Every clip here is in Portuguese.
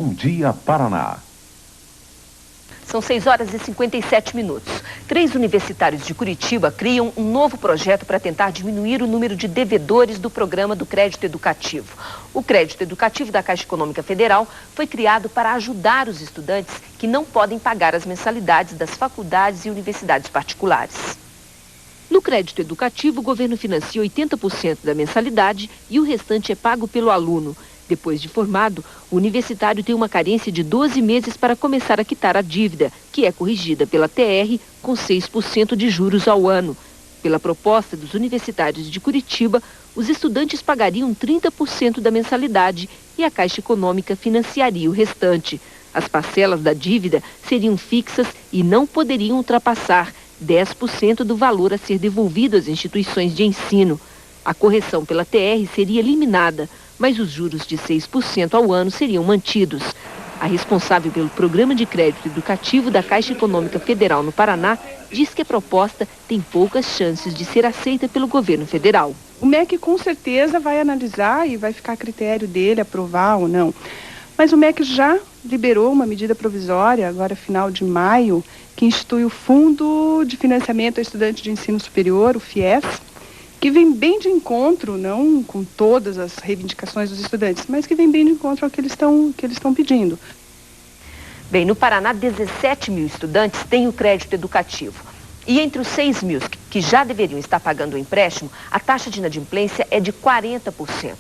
Bom Dia Paraná. São 6 horas e 57 minutos. 3 universitários de Curitiba criam um novo projeto para tentar diminuir o número de devedores do programa do crédito educativo. O crédito educativo da Caixa Econômica Federal foi criado para ajudar os estudantes que não podem pagar as mensalidades das faculdades e universidades particulares. No crédito educativo, o governo financia 80% da mensalidade e o restante é pago pelo aluno. Depois de formado, o universitário tem uma carência de 12 meses para começar a quitar a dívida, que é corrigida pela TR com 6% de juros ao ano. Pela proposta dos universitários de Curitiba, os estudantes pagariam 30% da mensalidade e a Caixa Econômica financiaria o restante. As parcelas da dívida seriam fixas e não poderiam ultrapassar 10% do valor a ser devolvido às instituições de ensino. A correção pela TR seria eliminada, mas os juros de 6% ao ano seriam mantidos. A responsável pelo Programa de Crédito Educativo da Caixa Econômica Federal no Paraná diz que a proposta tem poucas chances de ser aceita pelo governo federal. O MEC com certeza vai analisar e vai ficar a critério dele aprovar ou não. Mas o MEC já liberou uma medida provisória, agora final de maio, que institui o Fundo de Financiamento a Estudante de Ensino Superior, o FIES, que vem bem de encontro, não com todas as reivindicações dos estudantes, mas que vem bem de encontro ao que eles estão pedindo. Bem, no Paraná, 17 mil estudantes têm o crédito educativo. E entre os 6 mil que já deveriam estar pagando o empréstimo, a taxa de inadimplência é de 40%.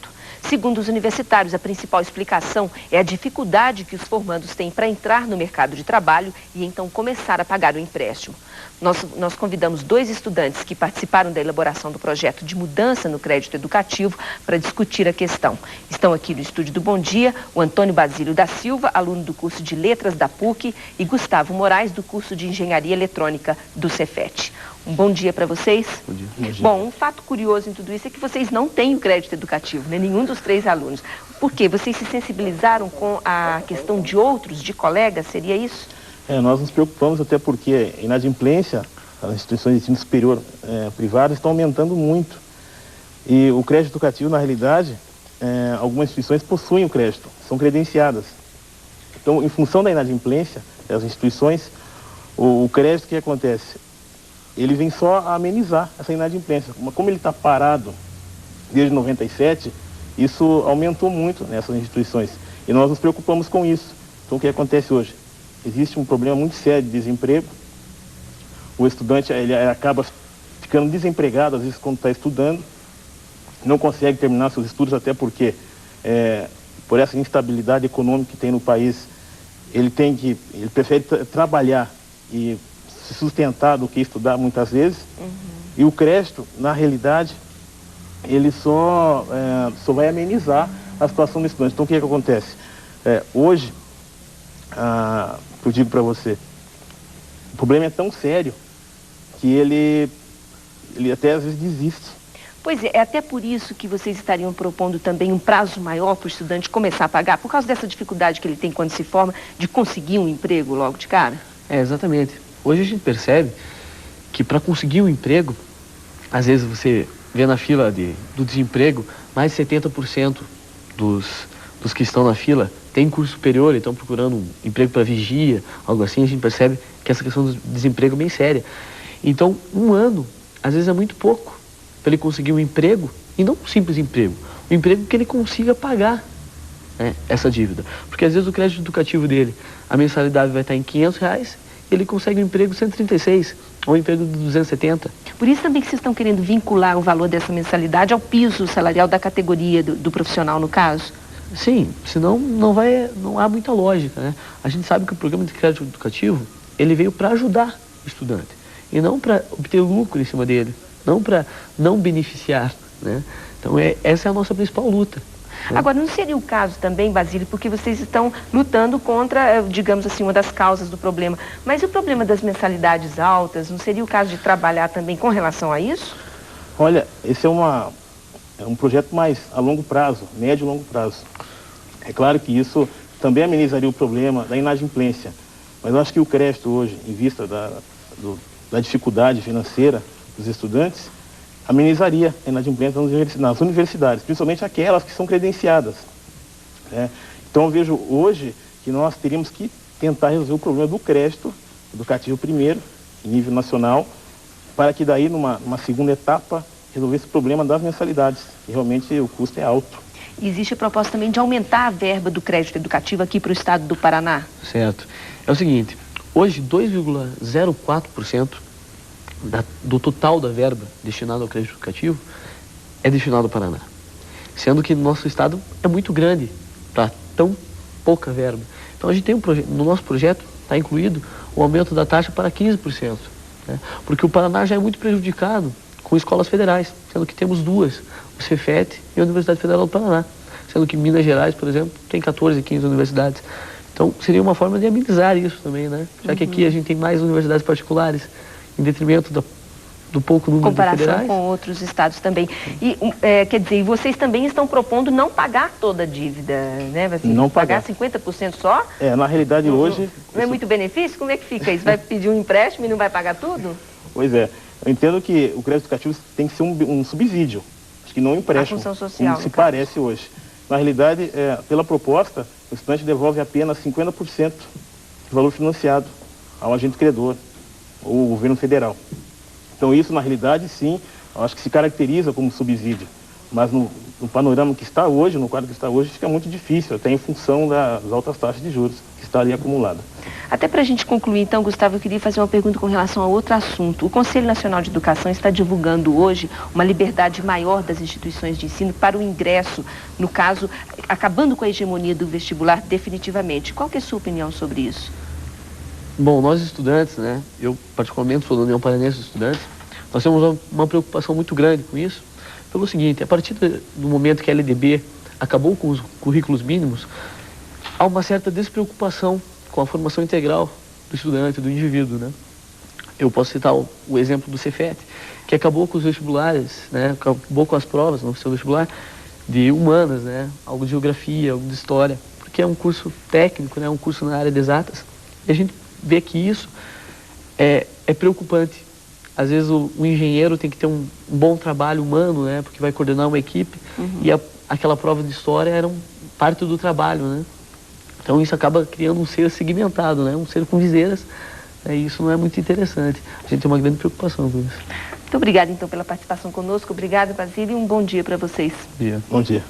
Segundo os universitários, a principal explicação é a dificuldade que os formandos têm para entrar no mercado de trabalho e então começar a pagar o empréstimo. Nós convidamos 2 estudantes que participaram da elaboração do projeto de mudança no crédito educativo para discutir a questão. Estão aqui no estúdio do Bom Dia o Antônio Basílio da Silva, aluno do curso de Letras da PUC, e Gustavo Moraes, do curso de Engenharia Eletrônica do Cefet. Um bom dia para vocês. Bom dia. Bom dia. Bom, um fato curioso em tudo isso é que vocês não têm o crédito educativo, né? Nenhum dos 3 alunos. Por quê? Vocês se sensibilizaram com a questão de outros, de colegas, seria isso? Nós nos preocupamos até porque a inadimplência, as instituições de ensino superior privadas estão aumentando muito. E o crédito educativo, na realidade, algumas instituições possuem o crédito, são credenciadas. Então, em função da inadimplência das instituições, o crédito, o que acontece? Ele vem só a amenizar essa inadimplência. Como ele está parado desde 97, isso aumentou muito nessas instituições. E nós nos preocupamos com isso. Então, o que acontece hoje? Existe um problema muito sério de desemprego. O estudante ele acaba ficando desempregado, às vezes, quando está estudando. Não consegue terminar seus estudos, até porque, por essa instabilidade econômica que tem no país, ele prefere trabalhar e se sustentar do que estudar muitas vezes. E o crédito, na realidade, ele só vai amenizar a situação do estudante. Então, o que acontece? Hoje, eu digo para você, o problema é tão sério que ele até às vezes desiste. Pois é até por isso que vocês estariam propondo também um prazo maior para o estudante começar a pagar, por causa dessa dificuldade que ele tem quando se forma de conseguir um emprego logo de cara? Exatamente. Hoje a gente percebe que para conseguir um emprego, às vezes você vê na fila do desemprego, mais de 70% dos que estão na fila têm curso superior e estão procurando um emprego para vigia, algo assim. A gente percebe que essa questão do desemprego é bem séria. Então, um ano, às vezes é muito pouco para ele conseguir um emprego, e não um simples emprego, um emprego que ele consiga pagar, né, essa dívida. Porque às vezes o crédito educativo dele, a mensalidade vai estar em R$500, ele consegue um emprego de 136, ou um emprego de 270. Por isso também que vocês estão querendo vincular o valor dessa mensalidade ao piso salarial da categoria do profissional, no caso? Sim, senão não há muita lógica, né? A gente sabe que o programa de crédito educativo, ele veio para ajudar o estudante, e não para obter lucro em cima dele, não para não beneficiar, né? Então essa é a nossa principal luta. Agora, não seria o caso também, Basílio, porque vocês estão lutando contra, digamos assim, uma das causas do problema. Mas e o problema das mensalidades altas? Não seria o caso de trabalhar também com relação a isso? Olha, esse é um projeto mais a longo prazo, médio e longo prazo. É claro que isso também amenizaria o problema da inadimplência. Mas eu acho que o crédito hoje, em vista da dificuldade financeira dos estudantes, amenizaria a inadimplência nas universidades, principalmente aquelas que são credenciadas, né? Então eu vejo hoje que nós teríamos que tentar resolver o problema do crédito educativo primeiro, em nível nacional, para que daí, numa segunda etapa, resolvesse o problema das mensalidades, que realmente o custo é alto. Existe a proposta também de aumentar a verba do crédito educativo aqui para o estado do Paraná? Certo. É o seguinte, hoje 2,04% do total da verba destinada ao crédito educativo é destinado ao Paraná. Sendo que nosso estado é muito grande para tão pouca verba. Então a gente tem no nosso projeto está incluído o aumento da taxa para 15%, né? Porque o Paraná já é muito prejudicado com escolas federais, sendo que temos duas, o Cefet e a Universidade Federal do Paraná, sendo que Minas Gerais, por exemplo, tem 14, 15 universidades. Então seria uma forma de amenizar isso também, né? Já que aqui a gente tem mais universidades particulares, em detrimento do pouco número de federais. Comparação com outros estados também. E, quer dizer, vocês também estão propondo não pagar toda a dívida, né? Assim, não pagar 50% só? Na realidade hoje... Não é muito benefício? Como é que fica isso? Vai pedir um empréstimo e não vai pagar tudo? Pois é. Eu entendo que o crédito educativo tem que ser um subsídio, acho que não um empréstimo, a função social, como se parece hoje. Na realidade, pela proposta, o estudante devolve apenas 50% do valor financiado ao agente credor, ou ao governo federal. Então isso, na realidade, sim, eu acho que se caracteriza como subsídio. Mas no panorama que está hoje, no quadro que está hoje, fica muito difícil, até em função das altas taxas de juros que está ali acumulada. Até para a gente concluir, então, Gustavo, eu queria fazer uma pergunta com relação a outro assunto. O Conselho Nacional de Educação está divulgando hoje uma liberdade maior das instituições de ensino para o ingresso, no caso, acabando com a hegemonia do vestibular definitivamente. Qual que é a sua opinião sobre isso? Bom, nós estudantes, né, eu particularmente sou da União Paranense dos Estudantes, nós temos uma preocupação muito grande com isso, pelo seguinte, a partir do momento que a LDB acabou com os currículos mínimos, há uma certa despreocupação com a formação integral do estudante, do indivíduo, né? Eu posso citar o exemplo do Cefet, que acabou com os vestibulares, né, acabou com as provas no seu vestibular de humanas, né, algo de geografia, algo de história, porque é um curso técnico, né, um curso na área de exatas, e a gente vê que isso é preocupante. Às vezes o engenheiro tem que ter um bom trabalho humano, né, porque vai coordenar uma equipe, e aquela prova de história era parte do trabalho, né? Então isso acaba criando um ser segmentado, né, um ser com viseiras, e isso não é muito interessante. A gente tem uma grande preocupação com isso. Muito obrigada, então, pela participação conosco. Obrigada, Basílio, e um bom dia para vocês. Bom dia. Bom dia.